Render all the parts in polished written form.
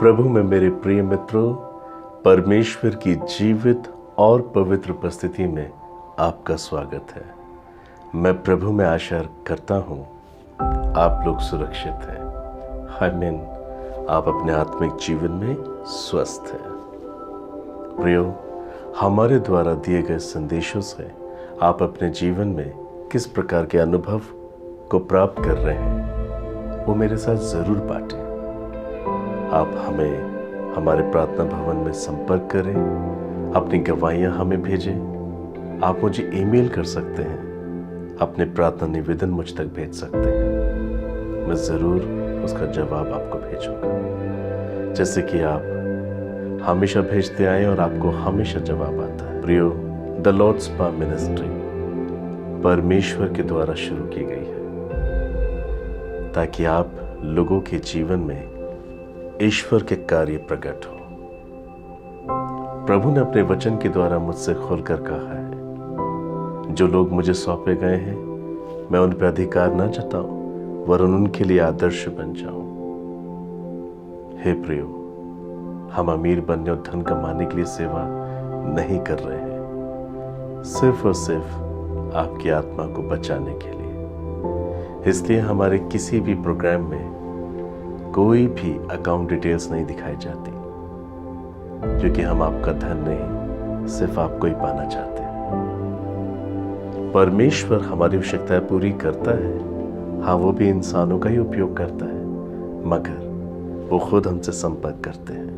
प्रभु में मेरे प्रिय मित्रों, परमेश्वर की जीवित और पवित्र उपस्थिति में आपका स्वागत है। मैं प्रभु में आशा करता हूँ आप लोग सुरक्षित हैं। आमीन। आप अपने आत्मिक जीवन में स्वस्थ हैं। प्रियो, हमारे द्वारा दिए गए संदेशों से आप अपने जीवन में किस प्रकार के अनुभव को प्राप्त कर रहे हैं, वो मेरे साथ ज़रूर बांटें। आप हमें हमारे प्रार्थना भवन में संपर्क करें, अपनी गवाहियाँ हमें भेजें। आप मुझे ईमेल कर सकते हैं, अपने प्रार्थना निवेदन मुझ तक भेज सकते हैं। मैं ज़रूर उसका जवाब आपको भेजूंगा, जैसे कि आप हमेशा भेजते आए और आपको हमेशा जवाब आता है। प्रियो, द लॉर्ड्स स्पा मिनिस्ट्री परमेश्वर के द्वारा शुरू की गई है ताकि आप लोगों के जीवन में ईश्वर के कार्य प्रकट हो। प्रभु ने अपने वचन के द्वारा मुझसे खोलकर कहा है, जो लोग मुझे सौंपे गए हैं मैं उन पर अधिकार न जताऊं, वरन उनके लिए आदर्श बन जाऊं। हे प्रियो, हम अमीर बनने और धन कमाने के लिए सेवा नहीं कर रहे हैं, सिर्फ और सिर्फ आपकी आत्मा को बचाने के लिए। इसलिए हमारे किसी भी प्रोग्राम में कोई भी अकाउंट डिटेल्स नहीं दिखाई जाती, क्योंकि हम आपका धन नहीं, सिर्फ आपको ही पाना चाहते हैं। परमेश्वर हमारी आवश्यकताएं पूरी करता है, हाँ, वो भी इंसानों का ही उपयोग करता है, मगर वो खुद हमसे संपर्क करते हैं।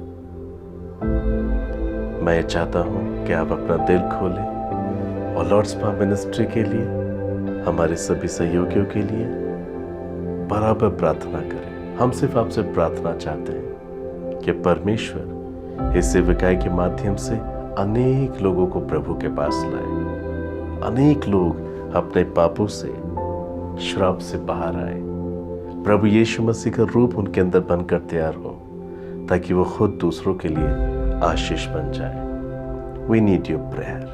मैं चाहता हूं कि आप अपना दिल खोलें और लॉर्ड्स स्पा मिनिस्ट्री के लिए, हमारे सभी सहयोगियों के लिए बराबर प्रार्थना करें। हम सिर्फ आपसे प्रार्थना चाहते हैं कि परमेश्वर इस सेवकाई के माध्यम से अनेक लोगों को प्रभु के पास लाए, अनेक लोग अपने पापों से, श्राप से बाहर आए, प्रभु यीशु मसीह का रूप उनके अंदर बनकर तैयार हो, ताकि वो खुद दूसरों के लिए आशीष बन जाए। We need your prayer,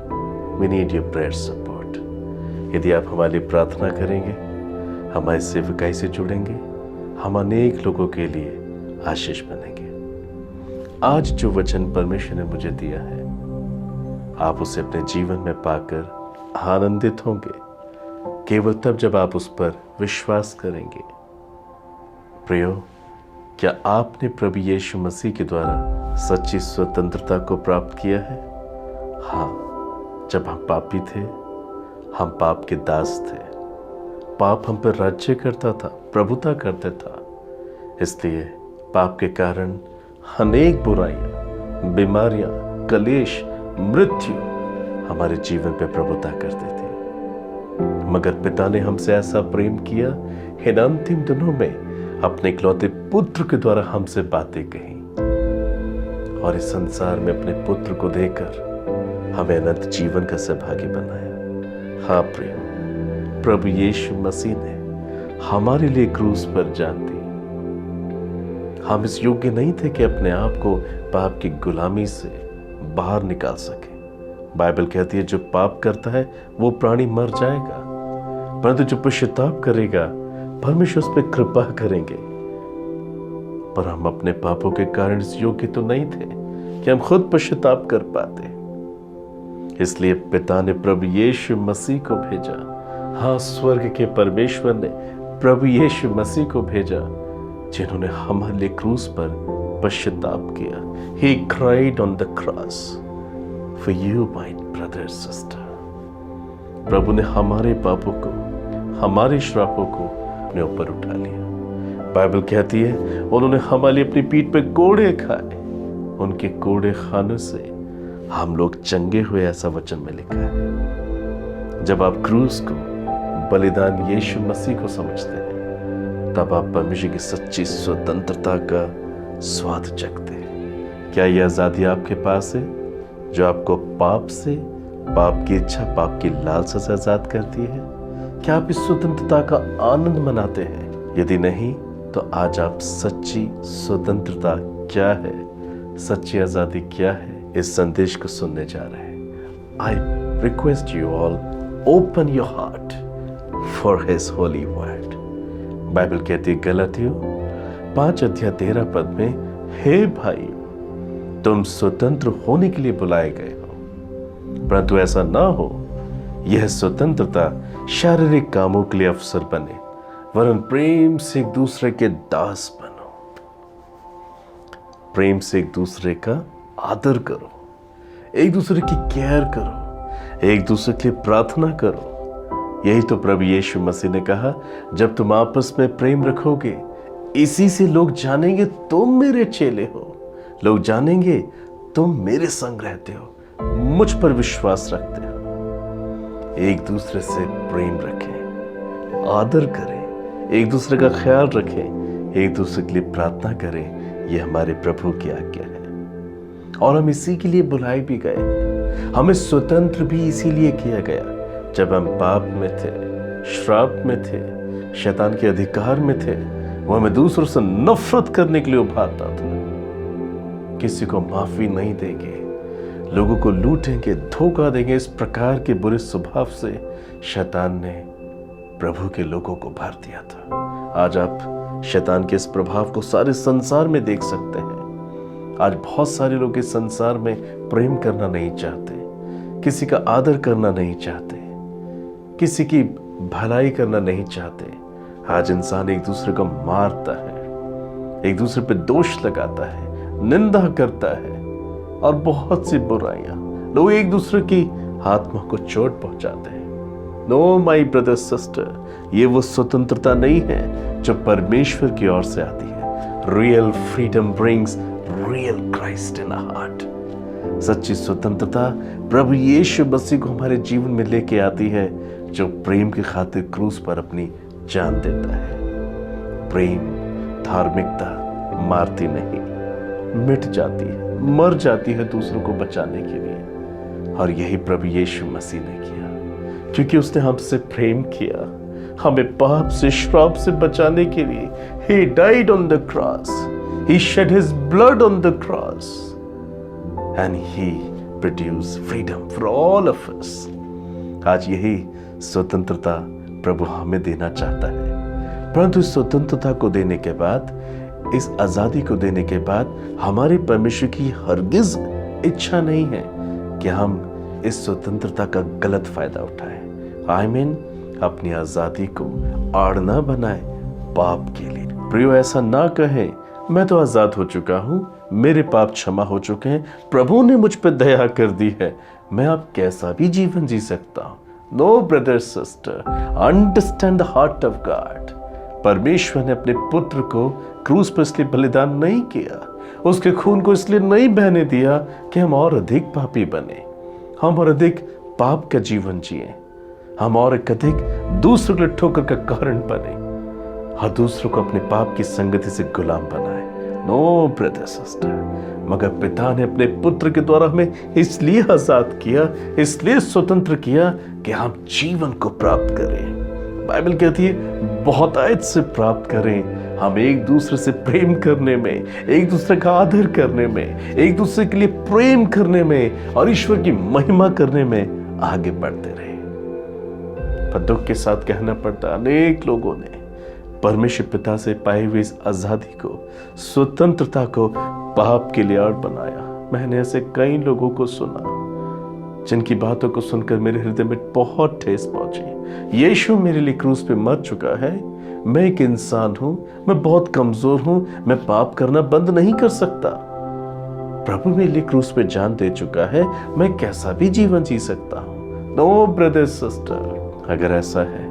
we need your prayer support. यदि आप हमारे लिए प्रार्थना करेंगे, हमारी सेवकाई से जुड़ेंगे, हम अनेक लोगों के लिए आशीष बनेंगे। आज जो वचन परमेश्वर ने मुझे दिया है, आप उसे अपने जीवन में पाकर आनंदित होंगे, केवल तब जब आप उस पर विश्वास करेंगे। प्रियो, क्या आपने प्रभु यीशु मसीह के द्वारा सच्ची स्वतंत्रता को प्राप्त किया है? हाँ, जब हम पापी थे, हम पाप के दास थे, पाप हम पर राज्य करता था, प्रभुता करता था। इसलिए पाप के कारण अनेक बुराइयां, बीमारियां, कलेश, मृत्यु हमारे जीवन पे प्रभुता करते थे। मगर पिता ने हमसे ऐसा प्रेम किया, इन अंतिम दिनों में अपने इकलौते पुत्र के द्वारा हमसे बातें कही और इस संसार में अपने पुत्र को देकर हमें अनंत जीवन का सहभागी बनाया। हाँ प्रिय, प्रभु यीशु मसीह ने हमारे लिए क्रूस पर जान दी। हम इस योग्य नहीं थे कि अपने आप को पाप की गुलामी से बाहर निकाल सके। बाइबल कहती है, जो पाप करता है वो प्राणी मर जाएगा, परंतु जो पश्चाताप करेगा परमेश्वर उस पर कृपा करेंगे। पर हम अपने पापों के कारण इस योग्य तो नहीं थे कि हम खुद पश्चाताप कर पाते। इसलिए पिता ने प्रभु यीशु मसीह को भेजा। हाँ, स्वर्ग के परमेश्वर ने प्रभु यीशु मसीह को भेजा, जिन्होंने हमारे लिए क्रूस पर पश्चाताप किया। He cried on the cross for you, my brother and sister. प्रभु ने हमारे पापों को, हमारे श्रापों को अपने ऊपर उठा लिया। बाइबल कहती है, उन्होंने हमारे लिए अपनी पीठ पे कोड़े खाए, उनके कोड़े खाने से हम लोग चंगे हुए, ऐसा वचन में लिखा है। जब आप क्रूस को, बलिदान यीशु मसीह को समझते हैं, तब आप परमेश्वर की सच्ची स्वतंत्रता का स्वाद चखते हैं। क्या यह आजादी आपके पास है, जो आपको पाप से, पाप की इच्छा, पाप की लालसा से आजाद करती है? क्या आप इस स्वतंत्रता का आनंद मनाते हैं? यदि नहीं, तो आज आप सच्ची स्वतंत्रता क्या है, सच्ची आजादी क्या है, इस संदेश को सुनने जा रहे हैं। I request you all, open your heart for his Holi word. Bible कहती है गलातियों 5 अध्याय 13 पद में, हे भाई, तुम स्वतंत्र होने के लिए बुलाए गए हो, परंतु ऐसा ना हो यह स्वतंत्रता शारीरिक कामों के लिए अवसर बने, वरन प्रेम से एक दूसरे के दास बनो। प्रेम से एक दूसरे का आदर करो, एक दूसरे की केयर करो, एक दूसरे के लिए प्रार्थना करो। यही तो प्रभु यीशु मसीह ने कहा, जब तुम आपस में प्रेम रखोगे, इसी से लोग जानेंगे तुम मेरे चेले हो। लोग जानेंगे तुम मेरे संग रहते हो, मुझ पर विश्वास रखते हो। एक दूसरे से प्रेम रखें, आदर करें, एक दूसरे का ख्याल रखें, एक दूसरे के लिए प्रार्थना करें। यह हमारे प्रभु की आज्ञा है और हम इसी के लिए बुलाए भी गए हैं। हमें स्वतंत्र भी इसीलिए किया गया। जब हम पाप में थे, श्राप में थे, शैतान के अधिकार में थे, वो हमें दूसरों से नफरत करने के लिए उभारता था। किसी को माफी नहीं देंगे, लोगों को लूटेंगे, धोखा देंगे। इस प्रकार के बुरे स्वभाव से शैतान ने प्रभु के लोगों को भर दिया था। आज आप शैतान के इस प्रभाव को सारे संसार में देख सकते हैं। आज बहुत सारे लोग इस संसार में प्रेम करना नहीं चाहते, किसी का आदर करना नहीं चाहते, किसी की भलाई करना नहीं चाहते। आज इंसान एक दूसरे को मारता है, एक दूसरे पे दोष लगाता है, निंदा करता है और बहुत सी बुराइयां। लोग एक दूसरे की आत्मा को चोट पहुंचाते हैं। नो माय ब्रदर सिस्टर, ये वो स्वतंत्रता नहीं है जो परमेश्वर की ओर से आती है। Real freedom brings real Christ in our heart. सच्ची स्वतंत्रता प्रभु यीशु मसीह को हमारे जीवन में लेके आती है, जो प्रेम की खातिर क्रूस पर अपनी जान देता है। प्रेम, धार्मिकता मारती नहीं, मिट जाती है, मर जाती है दूसरों को बचाने के लिए। और यही प्रभु यीशु मसीह ने किया, क्योंकि उसने हमसे प्रेम किया। हमें पाप से, श्राप से बचाने के लिए He died on the cross. He shed his blood on the cross. And he produced freedom for all of us. आज यही स्वतंत्रता प्रभु हमें देना चाहता है। परंतु इस स्वतंत्रता को देने के बाद, इस आजादी को देने के बाद, हमारे परमेश्वर की हरगिज इच्छा नहीं है कि हम इस स्वतंत्रता का गलत फायदा उठाएं। अपनी आजादी को आड़ ना बनाए पाप के लिए। प्रियो, ऐसा ना कहें मैं तो आजाद हो चुका हूं, मेरे पाप क्षमा हो चुके हैं, प्रभु ने मुझ पर दया कर दी है, मैं अब कैसा भी जीवन जी सकता हूं। No brother sister, understand the heart of God. परमेश्वर ने अपने पुत्र को क्रूस पर इसलिए बलिदान नहीं किया, उसके खून को इसलिए नहीं बहने दिया कि हम और अधिक पापी बने, हम और अधिक पाप का जीवन जिए, हम और अधिक दूसरों के लिए ठोकर का कारण बने, हर दूसरों को अपने पाप की संगति से गुलाम बनाए। नो ब्रदर सिस्टर, मगर पिता ने अपने पुत्र के द्वारा हमें इसलिए आजाद किया, इसलिए स्वतंत्र किया कि हम जीवन को प्राप्त करें। बाइबल कहती है बहुतायत से प्राप्त करें। हम एक दूसरे से प्रेम करने में, एक दूसरे का आदर करने में, एक दूसरे के लिए प्रेम करने में और ईश्वर की महिमा करने में आगे बढ़ते रहे। पर दुख के साथ कहना पड़ता, अनेक लोगों ने परमेश्वर पिता से पाई हुई इस आजादी को, स्वतंत्रता को पाप के लिए आड़ बनाया। मैंने ऐसे कई लोगों को सुना जिनकी बातों को सुनकर मेरे हृदय में बहुत ठेस पहुंची। यीशु मेरे लिए क्रूस पे मर चुका है, मैं एक इंसान हूं, मैं बहुत कमजोर हूं, मैं पाप करना बंद नहीं कर सकता। प्रभु मेरे लिए क्रूस पे जान दे चुका है, मैं कैसा भी जीवन जी सकता हूं। नो ब्रदर सिस्टर, अगर ऐसा है,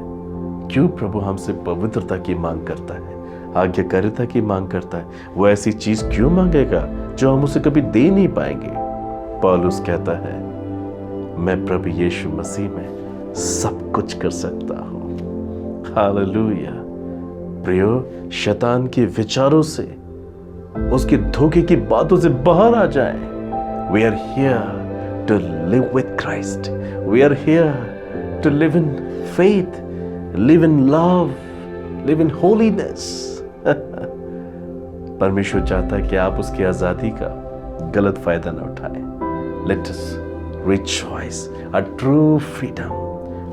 क्यों प्रभु हमसे पवित्रता की मांग करता है, आज्ञाकारिता की मांग करता है? वो ऐसी चीज क्यों मांगेगा जो हम उसे कभी दे नहीं पाएंगे? पौलुस कहता है, मैं प्रभु यीशु मसीह में सब कुछ कर सकता हूं। हालेलुया। प्रियो, शैतान के विचारों से, उसके धोखे की बातों से बाहर आ जाएं। We are here to live with Christ. We are here to live in faith, live in love, live in holiness. परमेश्वर चाहता है कि आप उसकी आजादी का गलत फायदा न उठाएं। Let us rejoice a true freedom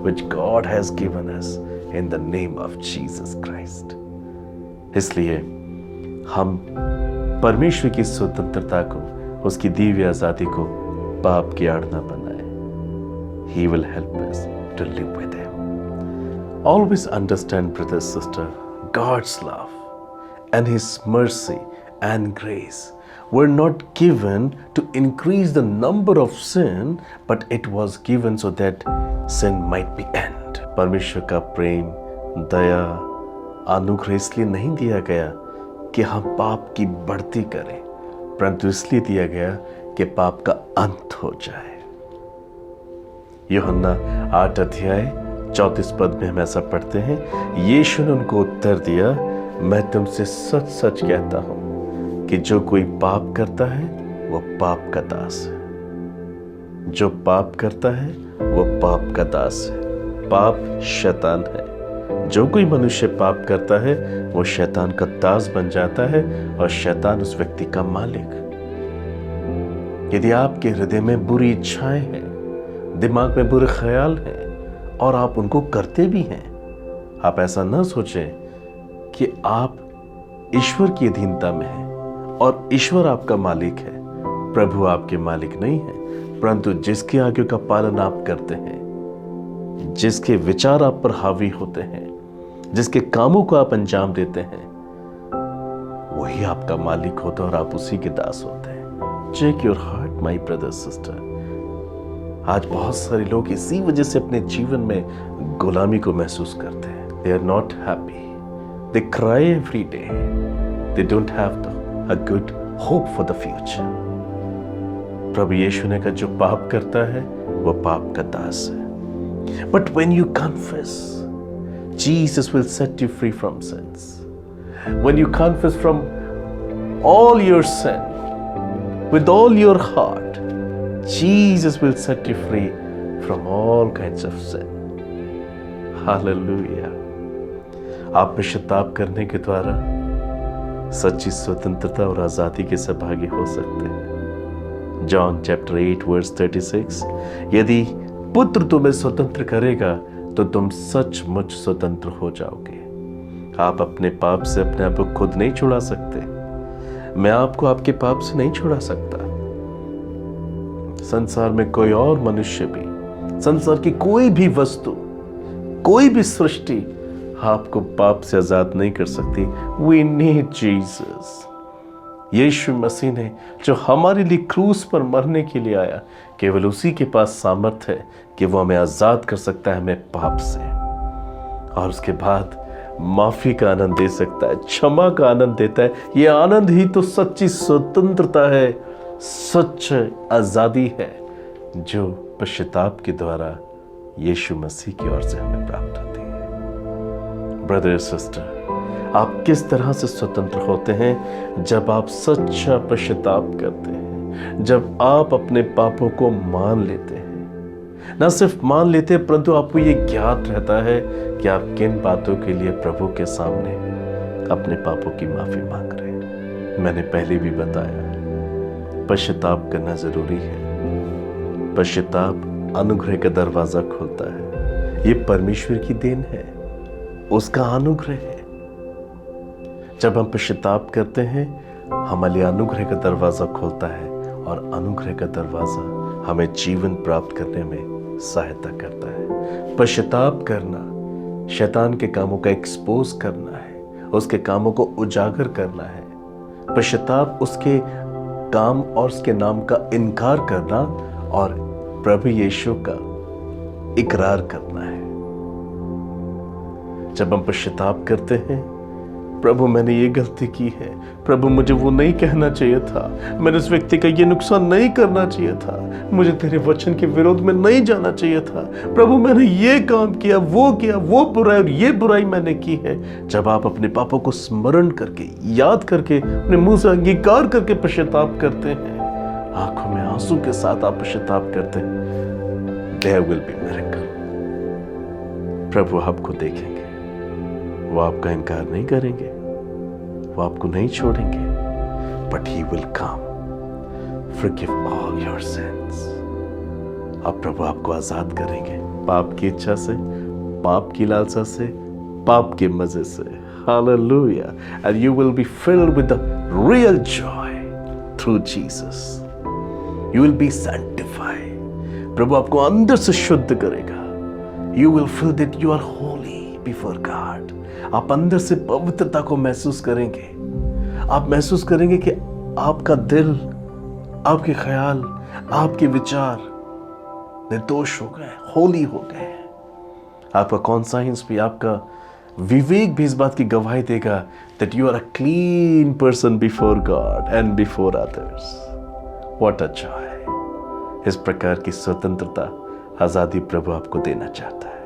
which God has given us in the name of Jesus Christ. इसलिए हम परमेश्वर की स्वतंत्रता को, उसकी दी हुई आजादी को पाप की आड़ न बनाए। He will help us to live with him. Always understand, brother, sister, God's love and his mercy and grace were not given to increase the number of sin, but it was given so that sin might be end. परमेश्वर का प्रेम, दया, अनुग्रह इसलिए नहीं दिया गया कि हम पाप की बढ़ती करें, परंतु इसलिए दिया गया कि पाप का अंत हो जाए। यूहन्ना 8 अध्याय 34 पद में हम ऐसा पढ़ते हैं, यीशु ने उनको उत्तर दिया, मैं तुमसे सच सच कहता हूं कि जो कोई पाप करता है वो पाप का दास है। जो पाप करता है वो पाप का दास है। पाप शैतान है। जो कोई मनुष्य पाप करता है वो शैतान का दास बन जाता है और शैतान उस व्यक्ति का मालिक। यदि आपके हृदय में बुरी इच्छाएं हैं, दिमाग में बुरे ख्याल हैं और आप उनको करते भी हैं, आप ऐसा न सोचें कि आप ईश्वर की अधीनता में हैं और ईश्वर आपका मालिक है। प्रभु आपके मालिक नहीं है, परंतु जिसकी आज्ञा का पालन आप करते हैं, जिसके विचार आप पर हावी होते हैं, जिसके कामों को आप अंजाम देते हैं, वही आपका मालिक होता है और आप उसी के दास होते हैं। Check your heart my brother sister. आज बहुत सारे लोग इसी वजह से अपने जीवन में गुलामी को महसूस करते हैं। They are not happy, they cry every day, they don't have a good hope for the future. प्रभु यीशु ने कहा, जो पाप करता है वो पाप का दास है। But when you confess, Jesus will set you free from sins. When you confess from all your sin with all your heart, Jesus will set you free from all kinds of sin. Hallelujah. आप पश्चाताप करने के द्वारा सच्ची स्वतंत्रता और आजादी के सहभागी हो सकते हैं। जॉन चैप्टर 8 वर्स 36, यदि पुत्र तुम्हें स्वतंत्र करेगा तो तुम सचमुच स्वतंत्र हो जाओगे। आप अपने पाप से अपने आप को खुद नहीं छुड़ा सकते। मैं आपको आपके पाप से नहीं छुड़ा सकता। संसार में कोई और मनुष्य भी, संसार की कोई भी वस्तु, कोई भी सृष्टि आपको पाप से आजाद नहीं कर सकती। We need Jesus. यीशु मसीह ने जो हमारे लिए क्रूस पर मरने के लिए आया, केवल उसी के पास सामर्थ्य है कि वो हमें आजाद कर सकता है हमें पाप से, और उसके बाद माफी का आनंद दे सकता है, क्षमा का आनंद देता है। ये आनंद ही तो सच्ची स्वतंत्रता है, सच आजादी है, जो पश्चाताप के द्वारा यीशु मसीह की ओर से हमें प्राप्त होती है। ब्रदर सिस्टर, आप किस तरह से स्वतंत्र होते हैं? जब आप सच्चा पश्चाताप करते हैं, जब आप अपने पापों को मान लेते हैं। न सिर्फ मान लेते हैं, परंतु आपको ये ज्ञात रहता है कि आप किन बातों के लिए प्रभु के सामने अपने पापों की माफी मांग रहे हैं। मैंने पहले भी बताया, पश्चाताप करना जरूरी है। पश्चाताप अनुग्रह का दरवाजा खोलता है। ये परमेश्वर की देन है, उसका अनुग्रह है। जब हम पश्चाताप करते हैं, हमारे लिए अनुग्रह का दरवाजा खोलता है, और अनुग्रह का दरवाजा हमें जीवन प्राप्त करने में सहायता करता है। पश्चाताप करना शैतान के कामों का एक्सपोज करना है, उसके कामों को उजागर करना है। पश्चाताप उसके काम और उसके नाम का इनकार करना और प्रभु यीशु का इकरार करना है। जब हम पश्चाताप करते हैं, प्रभु मैंने ये गलती की है, प्रभु मुझे वो नहीं कहना चाहिए था, मैंने उस व्यक्ति का ये नुकसान नहीं करना चाहिए था, मुझे तेरे वचन के विरोध में नहीं जाना चाहिए था, प्रभु मैंने ये काम किया, वो बुराई और ये बुराई मैंने की है। जब आप अपने पापों को स्मरण करके, याद करके, अपने मुंह से अंगीकार करके पश्चाताप करते हैं, आंखों में आंसू के साथ आप पश्चाताप करते हैं, देयर विल बी मिरेकल। प्रभु आपको देखेंगे, वो आपका इनकार नहीं करेंगे, वो आपको नहीं छोड़ेंगे, but he will come, forgive all your sins. अब प्रभु आपको आजाद करेंगे पाप की इच्छा से, पाप की लालसा से, पाप के मजे से। Hallelujah. And you will be filled with the real joy through Jesus. You will be sanctified. प्रभु आपको अंदर से शुद्ध करेगा. You will feel that you are holy before God. आप अंदर से पवित्रता को महसूस करेंगे. आप महसूस करेंगे कि आपका दिल, आपके ख्याल, आपके विचार निर्दोष हो गए, होली हो गए. आपका कॉन्साइंस भी, आपका विवेक भी इस बात की गवाही देगा that you are a clean person before God and before others. What a joy. इस प्रकार की स्वतंत्रता, आजादी प्रभु आपको देना चाहता है.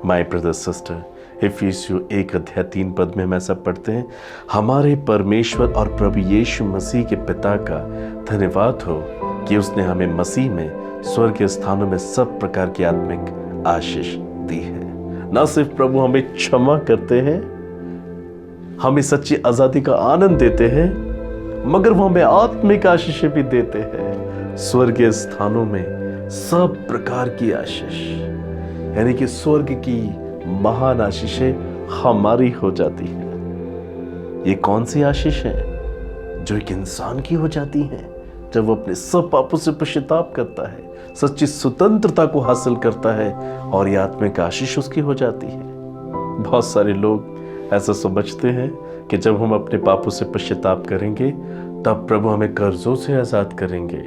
माय ब्रदर सिस्टर, इफिसियों 1:3 में हम ऐसा पढ़ते हैं, हमारे परमेश्वर और प्रभु यीशु मसीह के पिता का धन्यवाद हो कि उसने हमें मसीह में स्वर्गीय स्थानों में सब प्रकार की आत्मिक आशीष दी है. न सिर्फ प्रभु हमें क्षमा करते हैं, हमें सच्ची आजादी का आनंद देते हैं, मगर वो हमें आत्मिक आशीष भी देते हैं. स्वर्गीय स्थानों में सब प्रकार की आशीष, यानी कि स्वर्ग की महान आशीषें हमारी हो जाती हैं. ये कौन सी आशीष है? जो एक इंसान की हो जाती है जब वो अपने सब पापों से पश्चाताप करता है, सच्ची स्वतंत्रता को हासिल करता है, और ये आत्मिक आशीष उसकी हो जाती है. बहुत सारे लोग ऐसा समझते हैं कि जब हम अपने पापों से पश्चाताप करेंगे तब प्रभु हमें कर्जों से आजाद करेंगे,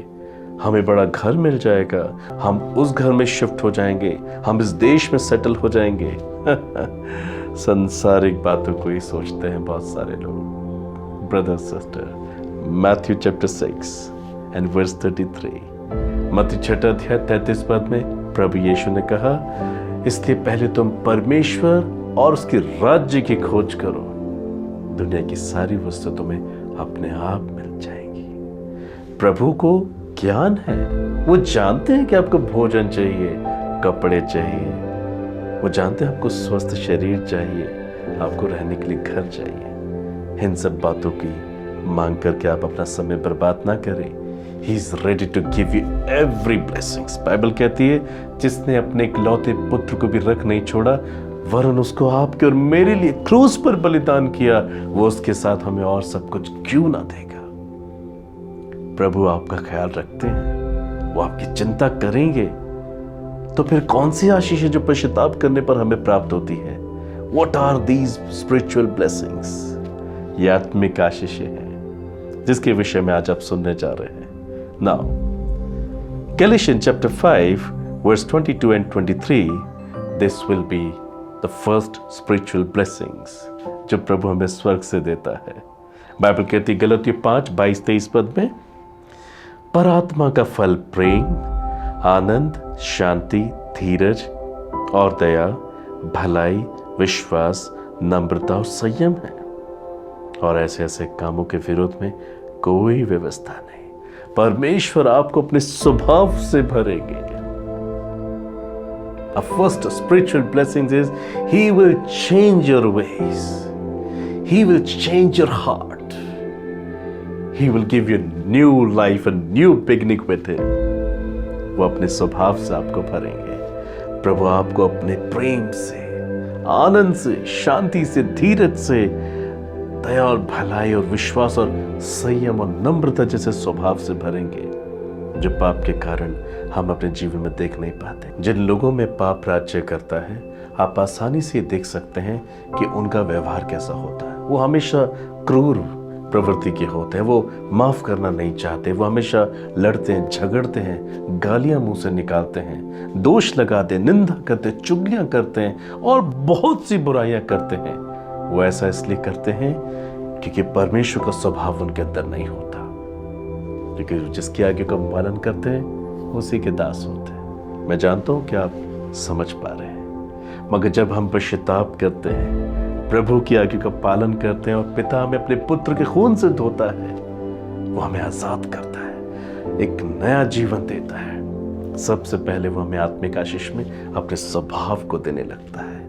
हमें बड़ा घर मिल जाएगा, हम उस घर में शिफ्ट हो जाएंगे, हम इस देश में सेटल हो जाएंगे. संसारिक बातों को ही सोचते हैं बहुत सारे लोग. Brother sister, Matthew chapter 6 and verse 33, मत्ती 6:33 में प्रभु यीशु ने कहा, इसलिए पहले तुम परमेश्वर और उसके राज्य की खोज करो, दुनिया की सारी वस्तु तुम्हें अपने आप मिल जाएंगी. प्रभु को ज्ञान है, वो जानते हैं कि आपको भोजन चाहिए, कपड़े चाहिए, वो जानते हैं आपको स्वस्थ शरीर चाहिए, आपको रहने के लिए घर चाहिए. इन सब बातों की मांग करके आप अपना समय बर्बाद ना करें. He is ready to give you every blessings. Bible कहती है, जिसने अपने इकलौते पुत्र को भी रख नहीं छोड़ा, वरन उसको आपके और मेरे लिए क्रूस पर बलिदान किया, वो उसके साथ हमें और सब कुछ क्यों ना देगा. प्रभु आपका ख्याल रखते हैं, वो आपकी चिंता करेंगे. तो फिर कौन सी आशीष है जो पश्चाताप करने पर हमें प्राप्त होती है? What are these spiritual blessings? ये आत्मिक आशीषें हैं जिसके विषय में आज आप सुनने जा रहे हैं. Now, Galatians chapter 5 verse 22 and 23, this will be the first spiritual blessings जो प्रभु हमें स्वर्ग से देता है. बाइबल कहती है गलतियों 5:22-23 में, पर आत्मा का फल प्रेम, आनंद, शांति, धीरज और दया, भलाई, विश्वास, नम्रता और संयम है, और ऐसे ऐसे कामों के विरोध में कोई व्यवस्था नहीं. परमेश्वर आपको अपने स्वभाव से भरेंगे. A first spiritual blessing is He will change your ways. He will change your heart. He will give you new life and new beginning with Him. वो अपने स्वभाव से आपको भरेंगे. प्रभु आपको अपने प्रेम से, आनंद से, शांति से, धीरज से, दया और भलाई और विश्वास और संयम और नम्रता जैसे स्वभाव से भरेंगे, जो पाप के कारण हम अपने जीवन में देख नहीं पाते. जिन लोगों में पाप राज्य करता है, आप आसानी से देख सकते हैं कि उनका व्यवहार कैसा होता है. वो हमेशा क्रूर प्रवृत्ति के होते हैं, वो माफ करना नहीं चाहते, वो हमेशा लड़ते हैं, झगड़ते हैं, गालियां मुंह से निकालते हैं, दोष लगाते, निंदा करते, चुगलियां करते हैं और बहुत सी बुराइयां करते हैं. वो ऐसा इसलिए करते हैं क्योंकि परमेश्वर का स्वभाव उनके अंदर नहीं होता, क्योंकि जिसकी आज्ञा का पालन करते हैं उसी के दास होते हैं. मैं जानता हूं कि आप समझ पा रहे हैं, मगर जब हम पश्चाताप करते हैं, प्रभु की आज्ञा का पालन करते हैं और पिता हमें अपने पुत्र के खून से धोता है, वो हमें आजाद करता है, एक नया जीवन देता है. सबसे पहले वो हमें आत्मिक आशीष में अपने स्वभाव को देने लगता है.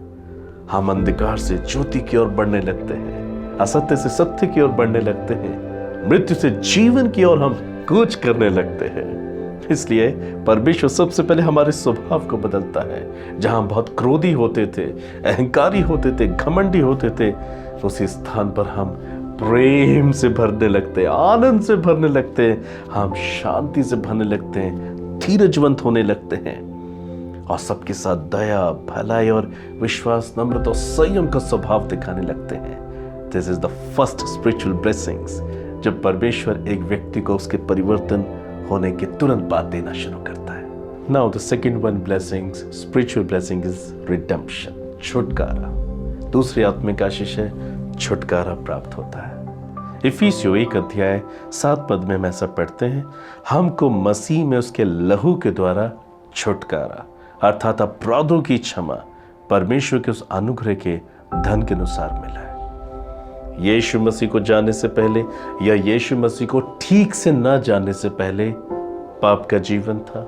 हम अंधकार से ज्योति की ओर बढ़ने लगते हैं, असत्य से सत्य की ओर बढ़ने लगते हैं, मृत्यु से जीवन की ओर हम कूच करने लगते हैं. इसलिए परमेश्वर सबसे पहले हमारे स्वभाव को बदलता है. जहां हम बहुत क्रोधी होते थे, अहंकारी होते थे, घमंडी होते थे, उसी स्थान पर हम प्रेम से भरने लगते हैं, आनंद से भरने लगते हैं, हम शांति से भरने लगते हैं, धीरजवंत होने लगते हैं और सबके साथ दया, भलाई और विश्वास, नम्रता और संयम का स्वभाव दिखाने लगते हैं। This is the first spiritual blessings, जब परमेश्वर एक व्यक्ति को उसके परिवर्तन होने के तुरंत बाद देना शुरू करता है। Now the second one blessings, spiritual blessing is redemption, छुटकारा। दूसरी आत्मिक आशीष है छुटकारा प्राप्त होता है। इफिसियों 1 अध्याय 7 पद में हम ऐसा पढ़ते हैं, हमको मसीह में उसके लहू के द्वारा छुटकारा अर्थात अपराधों की क्षमा परमेश्वर के उस अनुग्रह के धन के अनुसार मिला है। यीशु मसीह को जानने से पहले या यीशु मसीह को ठीक से न जानने से पहले पाप का जीवन था,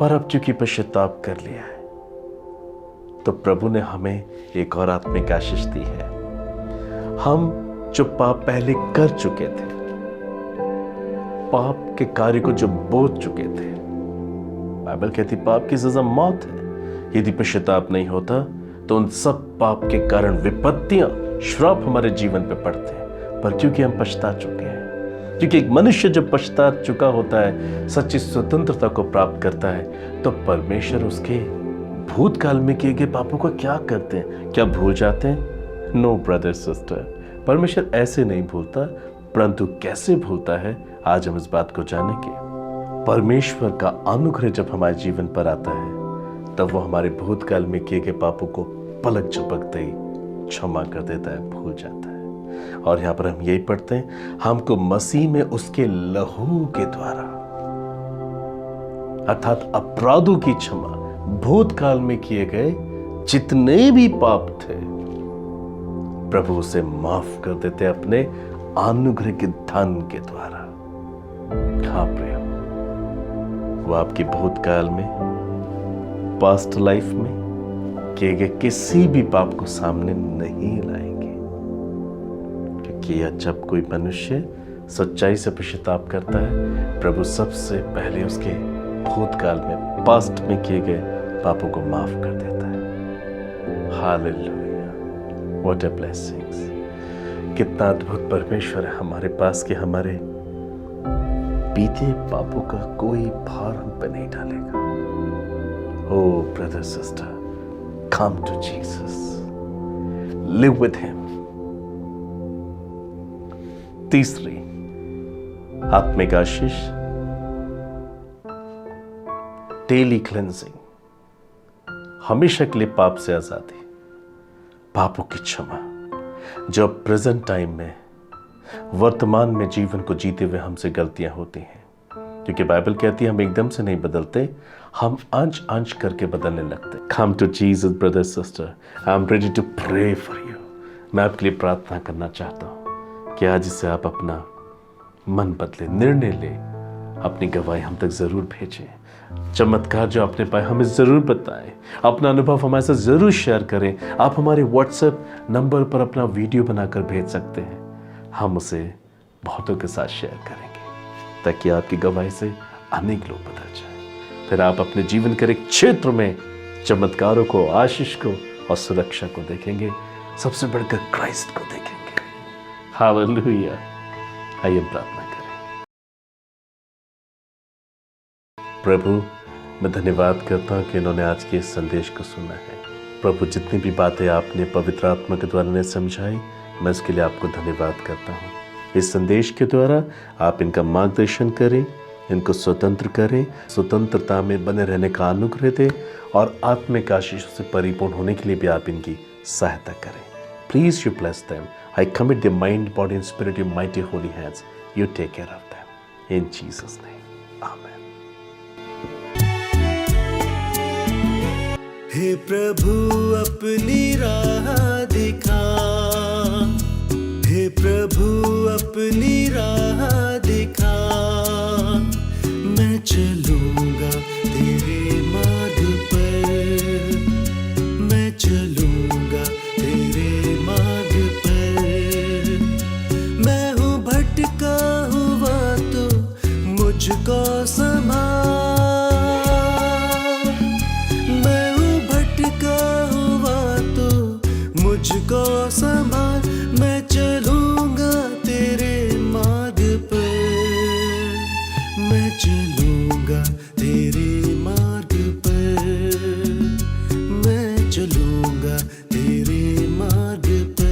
पर अब चूंकि पश्चाताप कर लिया है तो प्रभु ने हमें एक और आत्मिक आशीष दी है। हम जो पाप पहले कर चुके थे, पाप के कार्य को जो बोझ चुके थे, बाइबल कहती पाप की सजा मौत है। यदि पश्चाताप नहीं होता तो उन सब पाप के कारण विपत्तियां, श्राप हमारे जीवन पे पड़ते हैं। पर क्योंकि हम पछता चुके हैं, क्योंकि एक मनुष्य जब पछता चुका होता है, सच्ची स्वतंत्रता को प्राप्त करता है, तो परमेश्वर उसके भूतकाल में किए गए पापों को क्या करते हैं? क्या भूल जाते हैं? नो ब्रदर सिस्टर, परमेश्वर ऐसे नहीं भूलता, परंतु कैसे भूलता है, आज हम इस बात को जानेंगे। परमेश्वर का अनुग्रह जब हमारे जीवन पर आता है, तब वो हमारे भूतकाल में किए गए पापों को पलक झपकते ही क्षमा कर देता है, भूल जाता है। और यहां पर हम यही पढ़ते हैं, हमको मसीह में उसके लहू के द्वारा अर्थात अपराधों की क्षमा, भूतकाल में किए गए जितने भी पाप थे, प्रभु उसे माफ कर देते अपने अनुग्रह के धन के द्वारा। हाँ प्रिय, वो आपकी भूतकाल में, पास्ट लाइफ में किए गए किसी भी पाप को सामने नहीं लाएंगे, क्योंकि जब कोई मनुष्य सच्चाई से पश्चाताप करता है, प्रभु सबसे पहले उसके भूतकाल में, पास्ट में किए गए पापों को माफ कर देता है। Hallelujah, what a blessings. कितना अद्भुत परमेश्वर है हमारे पास कि हमारे बीते पापों का कोई भार हम पे नहीं डालेगा। Oh brother sister, come to Jesus, live with him. तीसरी आत्मिक आशीष, डेली क्लेंजिंग, हमेशा के लिए पाप से आजादी, पापों की क्षमा। जो प्रेजेंट टाइम में, वर्तमान में जीवन को जीते हुए हमसे गलतियां होती हैं, क्योंकि बाइबल कहती है हम एकदम से नहीं बदलते, हम अंश अंश करके बदलने लगते। Come to Jesus brother sister, I am ready to pray for you. मैं आपके लिए प्रार्थना करना चाहता हूं कि आज इससे आप अपना मन बदले, निर्णय ले, अपनी गवाही हम तक जरूर भेजें। चमत्कार जो आपने पाए हमें जरूर बताएं, अपना अनुभव हमारे साथ जरूर शेयर करें। आप हमारे व्हाट्सएप नंबर पर अपना वीडियो बनाकर भेज सकते हैं, हम उसे बहुतों के साथ शेयर करेंगे, ताकि आपकी गवाही से अनेक लोग बदल जाएं। फिर आप अपने जीवन के एक क्षेत्र में चमत्कारों को, आशीष को और सुरक्षा को देखेंगे, सबसे बढ़कर क्राइस्ट को देखेंगे। हालेलुया। आइए प्रार्थना करें। प्रभु, मैं धन्यवाद करता हूँ कि इन्होंने आज के इस संदेश को सुना है। प्रभु, जितनी भी बातें आपने पवित्र आत्मा के द्वारा ने समझाई, मैं इसके लिए आपको धन्यवाद करता हूँ। इस संदेश के द्वारा आप इनका मार्गदर्शन करें, इनको स्वतंत्र करें, स्वतंत्रता में बने रहने का अनुग्रह दें और आत्मिक आशीषों से परिपूर्ण होने के लिए भी आप इनकी सहायता करें। Please you bless them. I commit their mind, body and spirit in mighty holy hands. You take care of them in Jesus name, amen. हे प्रभु अपनी राह दिखा, हे प्रभु अपनी राह दिखा, मैं चलूंगा तेरे मार्ग पर, मैं चलूंगा तेरे मार्ग पर। मैं हूँ भटका हुआ तो मुझको संभाल, मुझको संभाल, मैं चलूंगा चलूंगा तेरे मार्ग पर, मैं चलूंगा तेरे मार्ग पर।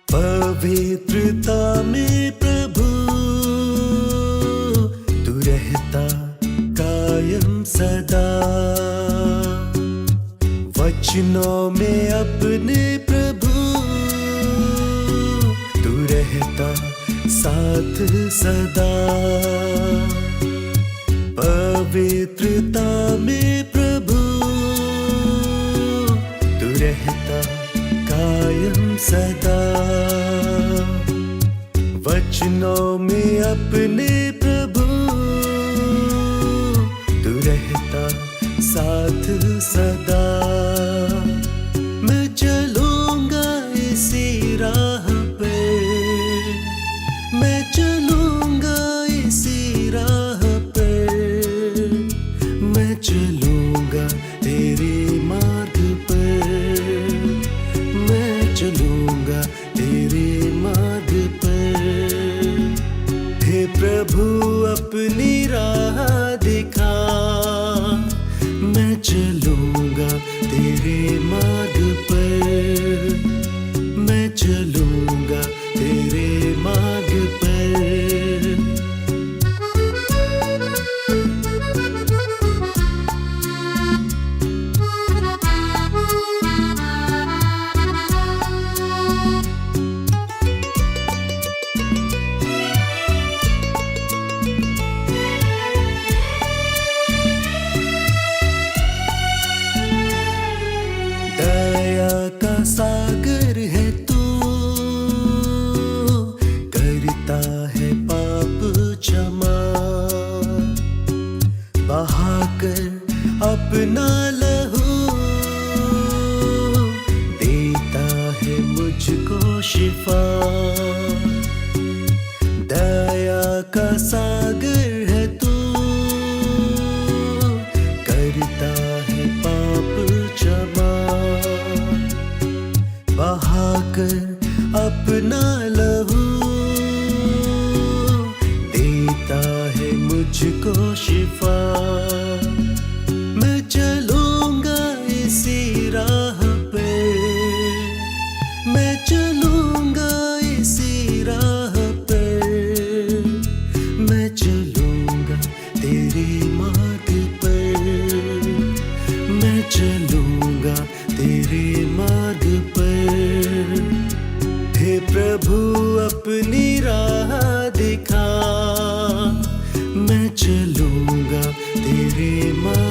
पवित्रता में प्रभु तू रहता कायम सदा, वचनों में अपने प्रभु तू रहता साथ सदा। पवित्रता में प्रभु तू रहता कायम सदा, वचनों में अपने प्रभु तू रहता साथ सदा। मैं चलूंगा इसी राह पे, मैं चलूंगा इसी राह पे, मैं चलूंगा तेरे मार्ग पर, मैं चलूंगा तेरे मार्ग पर। हे प्रभु अपनी राह दिखा, मैं चलूंगा तेरे मार्ग पर, मैं चलूंगा तेरे मार्ग पर। दया का सागर है तू, करता है पाप क्षमा, बहाकर अपना लहू देता है मुझको शिफा। दया का सागर है तू, करता है पाप क्षमा, बहाकर अपना लहू देता है मुझको शिफा। मैं चलूंगा इसी राह पे, मैं चलूंगा इसी राह पे, मैं चलूंगा तेरे मार्ग पर, मैं चलूंगा तेरे मार्ग पर। हे प्रभु अपनी राह दिखा, मैं चलूंगा तेरे मार्ग